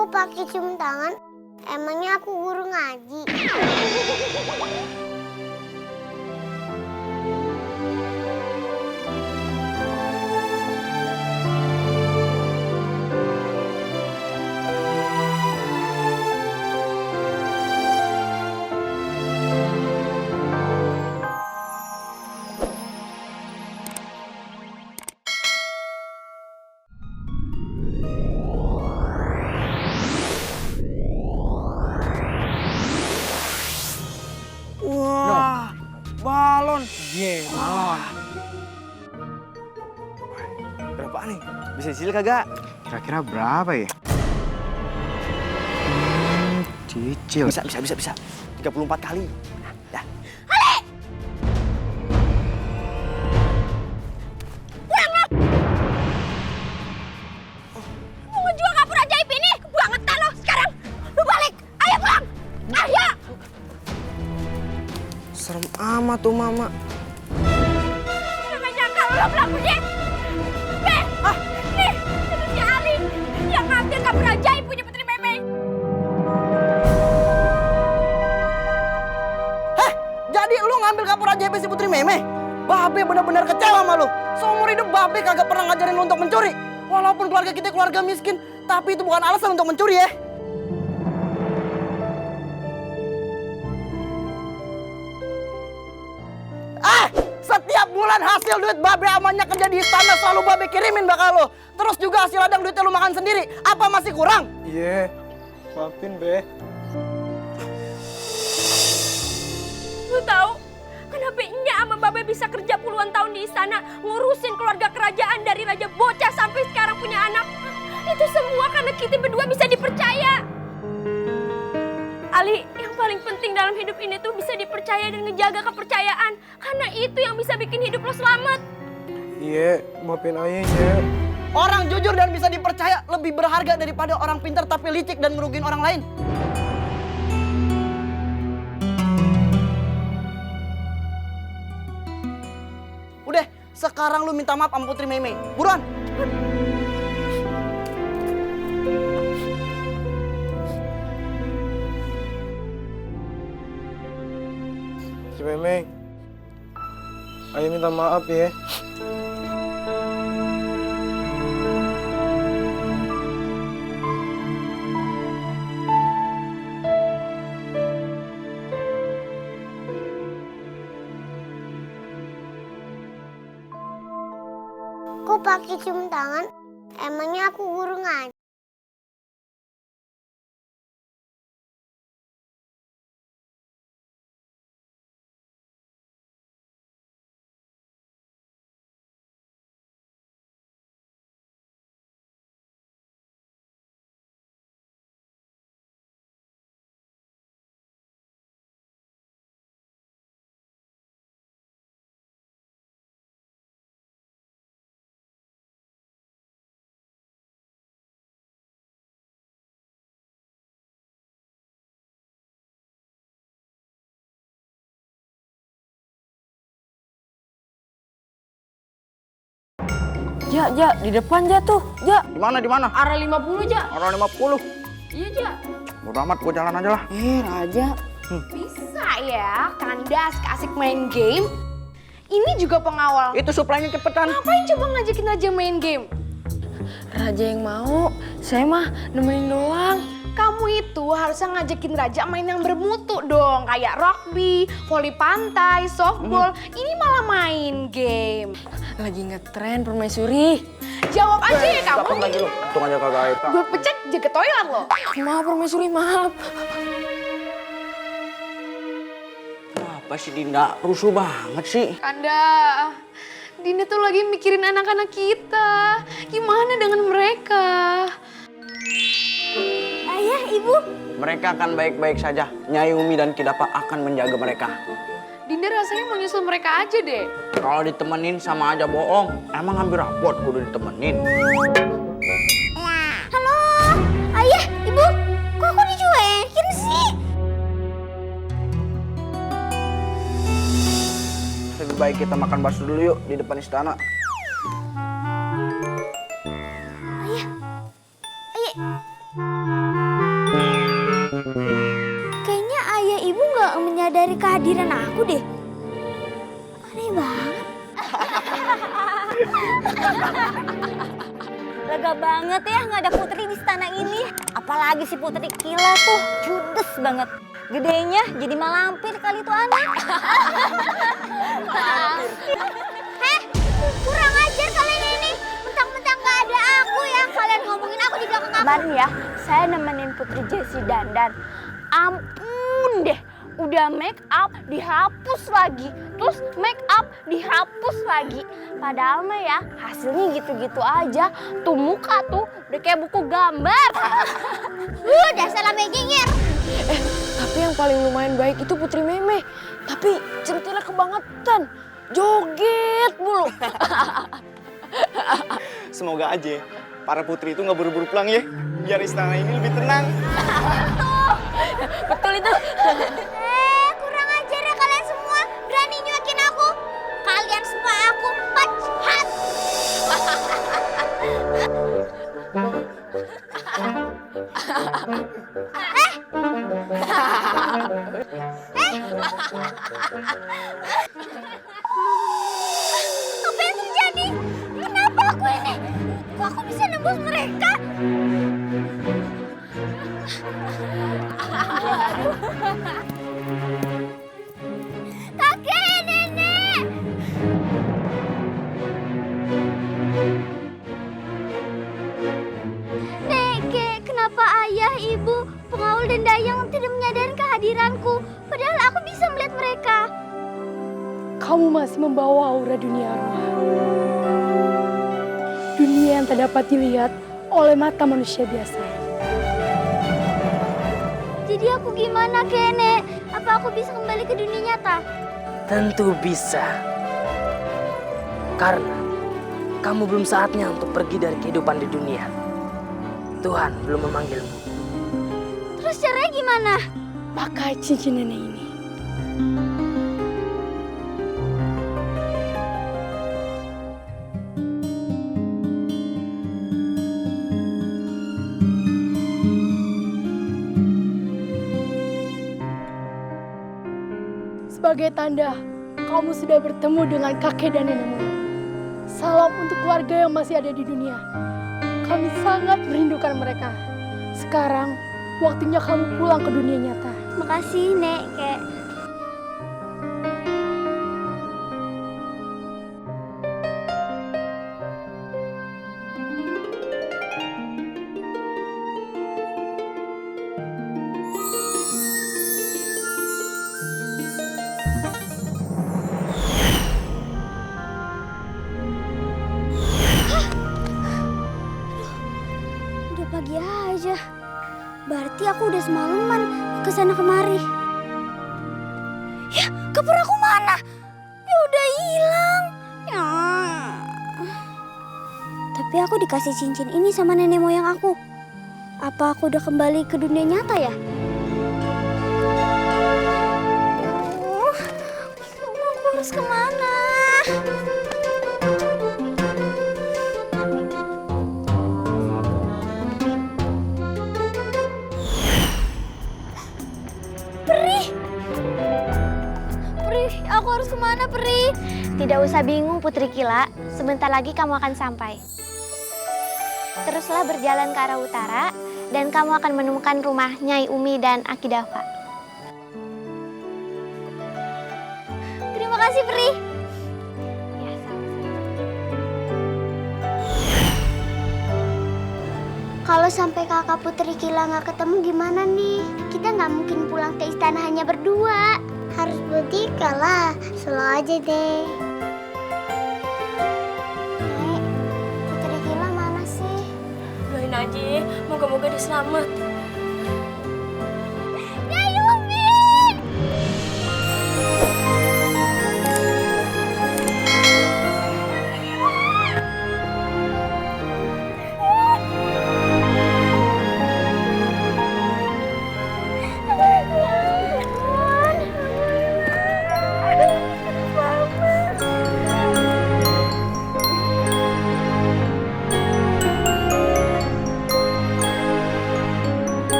Kok pakai cium tangan? Emangnya aku guru ngaji? Wah, balon. Balon. Berapa nih? Bisa cicil kagak? Kira-kira berapa ya? Cicil. Bisa. 34 kali. Dah. Mau ngejual kapur ajaib ini? Kebangetan lo sekarang. Lu balik. Ayo pulang. Ayo. Serem amat tuh mama. Jangan nyangka lo pelakunya. Beh, nih, itu si Ali yang ngambil kapur ajaib punya Putri Meme. Jadi lu ngambil kapur ajaib si Putri Meme? Babe benar-benar kecewa sama lu. Seumur hidup Babe kagak pernah ngajarin lu untuk mencuri. Walaupun keluarga kita keluarga miskin, tapi itu bukan alasan untuk mencuri ya. Setiap bulan hasil duit Babe amannya kerja di istana selalu Babe kirimin bakal lu. Terus juga hasil ladang duitnya lu makan sendiri. Apa masih kurang? Iya, maafin Be. Lu tahu kenapa Nya sama Babe bisa kerja puluhan tahun di istana ngurusin keluarga kerajaan dari raja bocah sampai sekarang punya anak? Itu semua karena kita berdua bisa dipercaya. Ali, yang paling penting dalam hidup ini tuh bisa dipercaya dan ngejaga kepercayaan. Karena itu yang bisa bikin hidup lo selamat. Iya, maafin ayahnya. Orang jujur dan bisa dipercaya lebih berharga daripada orang pintar tapi licik dan ngerugiin orang lain. Udah, sekarang lu minta maaf sama Putri Meme. Buruan. Si Meme, ayah minta maaf ya. Kok pakai cium tangan? Emangnya aku guru ngaji? Ja, di depan Ja tuh. Ja, Di mana? arah 50 Ja. Orang 50. Iya Ja. Bodo amat, gua jalan aja lah. Raja. Bisa ya, kandas asik main game. Ini juga pengawal. Itu suplainya cepetan. Ngapain coba ngajakin Raja main game? Raja yang mau, saya mah nemenin doang. Kamu itu harusnya ngajakin Raja main yang bermutu dong. Kayak rugby, voli pantai, softball. Ini malah main game. Lagi ngetren permaisuri. Jawab aja ya kamu. Dapat lagi lu. Untung aja kagak Aita. Gue pecat jaga toilet lo. Maaf permaisuri, maaf. Apa sih Dinda? Rusuh banget sih. Kanda, Dinda tuh lagi mikirin anak-anak kita. Gimana dengan mereka? Ayah, ibu. Mereka akan baik-baik saja. Nyai Umi dan Kidapa akan menjaga mereka. Dinda rasanya mau nyusul mereka aja deh. Kalau ditemenin sama aja bohong. Emang ngambil rapot kudu ditemenin. Halo, ayah, ibu. Kok aku dicuekin sih? Lebih baik kita makan bakso dulu yuk di depan istana. Ayah. menyadari kehadiran aku deh. Aneh banget. Lega banget ya nggak ada Putri di istana ini. Apalagi si Putri Kila tuh judes banget. Gedenya jadi malampir kali tuh anak. Kurang ajar kalian ini. Mentang-mentang gak ada aku ya. Kalian ngomongin aku di belakang aku. Kemarin ya, saya nemenin Putri Jessie dandan. Ampun deh, udah make up dihapus lagi, terus make up dihapus lagi. Padahal mah ya, hasilnya gitu-gitu aja. Tuh muka tuh udah kayak buku gambar. Dasar lame nyinyir. Tapi yang paling lumayan baik itu Putri Meme. Tapi centilnya kebangetan. Joget mulu. Semoga aja para putri itu nggak buru-buru pulang ya, biar istana ini lebih tenang. Betul itu. Kurang ajar ya kalian semua. Berani nyuekin aku. Kalian semua aku pecat. Apa yang terjadi? Kenapa aku ini? Kok aku bisa nembus mereka? Kakek, nenek. Nek, kenapa ayah, ibu, pengawal dan dayang tidak menyadari kehadiranku? Padahal aku bisa melihat mereka. Kamu masih membawa aura dunia arwah. Dunia yang tak dapat dilihat oleh mata manusia biasa. Jadi aku gimana, Nek? Apa aku bisa kembali ke dunia nyata? Tentu bisa. Karena kamu belum saatnya untuk pergi dari kehidupan di dunia. Tuhan belum memanggilmu. Terus caranya gimana? Pakai cincin nenek ini. Sebagai tanda, kamu sudah bertemu dengan kakek dan nenekmu. Salam untuk keluarga yang masih ada di dunia. Kami sangat merindukan mereka. Sekarang, waktunya kamu pulang ke dunia nyata. Makasih, Nek, Kek. Udah pagi aja. Berarti aku udah semalaman ke sana kemari. Ya, kapur aku mana? Ya udah hilang. Ya. Tapi aku dikasih cincin ini sama nenek moyang aku. Apa aku udah kembali ke dunia nyata ya? Aku harus kemana? Aku harus kemana, Peri? Tidak usah bingung, Putri Kila. Sebentar lagi kamu akan sampai. Teruslah berjalan ke arah utara, dan kamu akan menemukan rumah Nyai Umi dan Aki Dafa. Terima kasih, Peri. Ya, sama-sama. Kalau sampai kakak Putri Kila nggak ketemu gimana nih? Kita nggak mungkin pulang ke istana hanya berdua. Harus bertiga lah, selalu aja deh. Nek, Putri Kila mana sih? Doain aja, moga-moga dia selamat. Nyai Umi!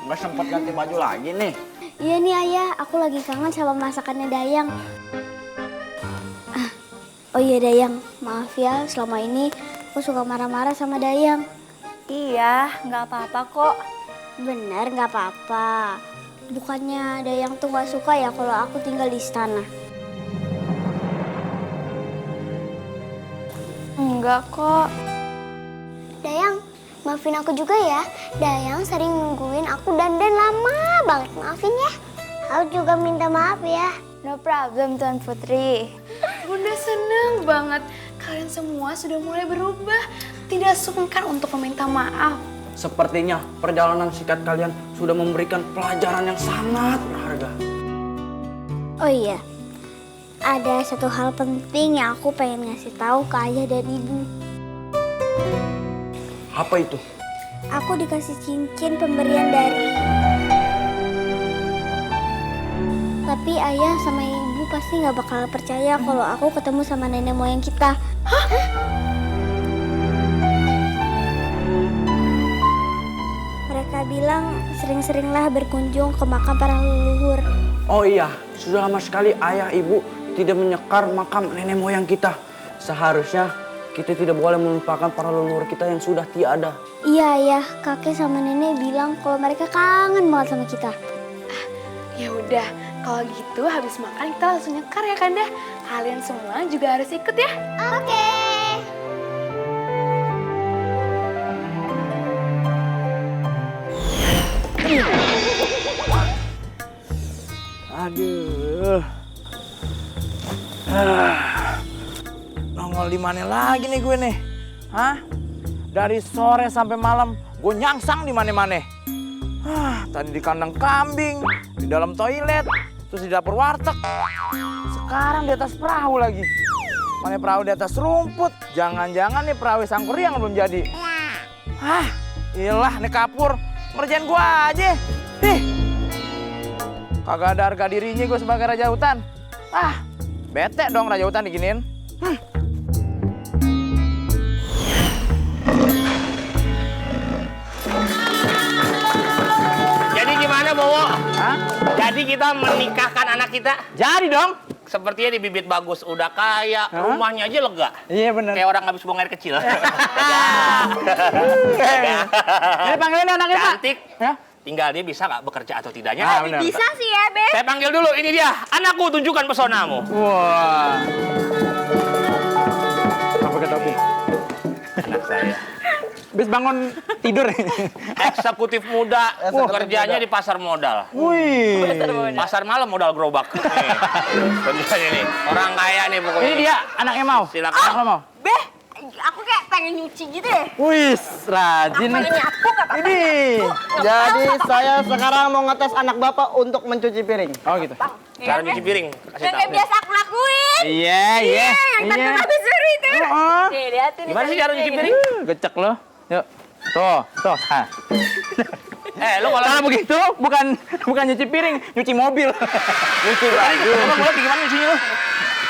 nggak sempat ganti baju lagi nih. Iya nih ayah, aku lagi kangen sama masakannya Dayang. Oh iya Dayang, maaf ya selama ini aku suka marah-marah sama Dayang. Iya, nggak apa-apa kok. Bener nggak apa-apa. Bukannya Dayang tuh nggak suka ya kalau aku tinggal di istana? Enggak kok. Dayang, maafin aku juga ya. Dayang sering nungguin aku dandan lama banget. Maafin ya. Aku juga minta maaf ya. No problem Tuan Putri. Bunda seneng banget. Kalian semua sudah mulai berubah. Tidak sungkan untuk meminta maaf. Sepertinya perjalanan singkat kalian sudah memberikan pelajaran yang sangat berharga. Oh iya, ada satu hal penting yang aku pengen ngasih tahu ke ayah dan ibu. Apa itu? Aku dikasih cincin pemberian dari... Tapi ayah sama ibu pasti nggak bakal percaya kalau aku ketemu sama nenek moyang kita. Mereka bilang sering-seringlah berkunjung ke makam para leluhur. Oh iya, sudah lama sekali ayah ibu tidak menyekar makam nenek moyang kita. Seharusnya kita tidak boleh melupakan para leluhur kita yang sudah tiada. Iya ayah, kakek sama nenek bilang kalau mereka kangen banget sama kita. Ya udah, kalau gitu habis makan kita langsung nyekar ya Kanda. Kalian semua juga harus ikut ya. Oke. Aduh. Nongol di mana lagi nih gue nih? Hah? Dari sore sampai malam gue nyangsang di mana-mana. Tadi di kandang kambing, di dalam toilet, terus di dapur warteg. Sekarang di atas perahu lagi. Mana perahu di atas rumput? Jangan-jangan nih perahu Sangkuriang belum jadi. Ilah nih kapur, ngerjain gue aja. Kagak ada harga dirinya gue sebagai raja hutan. Bete dong raja hutan diginiin. Jadi gimana Bowo? Jadi kita menikahkan anak kita? Jadi dong. Sepertinya di bibit bagus, udah kaya, rumahnya aja lega. Iya bener. Kayak orang habis buang air kecil. Ini panggilin anaknya Pak. Cantik. Ya? Tinggal dia bisa nggak bekerja atau tidaknya. Bener. Bisa sih ya, Be. Saya panggil dulu, ini dia. Anakku, tunjukkan pesonamu. Wah. Apa kata Opi? Anak saya. Habis bangun tidur. Eksekutif muda, kerjanya di pasar modal. Wih. Pasar malam modal gerobak. Nih, kerjanya nih. Orang kaya nih pokoknya. Ini dia anaknya mau. Silakan. Anak lo mau. Be, aku kayak pengen nyuci gitu deh. Wih, rajin nih. Pengen nyapu nggak apa-apa. Ini. Jadi saya sekarang mau ngetes anak bapak untuk mencuci piring. Oh gitu. Cara nyuci piring. Kasih Yang kayak tahu. biasa aku lakuin. Iya. Yang tadi habis suruh itu. Nih, liatin. Gimana sih cara nyuci piring? Gecek lo. Yuk. Tuh. Lo kalau Kalau begitu bukan nyuci piring, nyuci mobil. Nyuci baju. Lo boleh gimana nyucinya lo?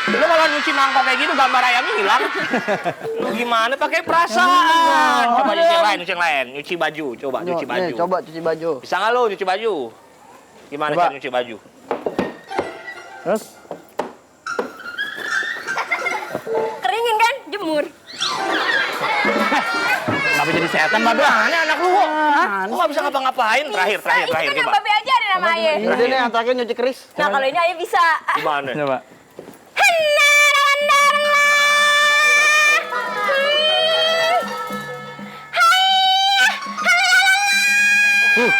Lo kalau nyuci mangkok kayak gitu gambar ayamnya hilang. Lo gimana pakai perasaan? Coba nyuci yang lain. Nyuci baju, coba nyuci baju. Nih, coba cuci baju. Bisa nggak lo nyuci baju? Gimana Coba. cara nyuci baju? Terus? Keringin kan? Jemur. Kenapa jadi setan, Mbak? Mana anak lu kok? Lo nggak bisa ngapa-ngapain? Terakhir Itu kan yang coba. Babe aja ada nama Ayah. Ini nih yang terakhir nyuci keris. Nah, kalau ini Ayah bisa. Gimana? Coba. Tuh,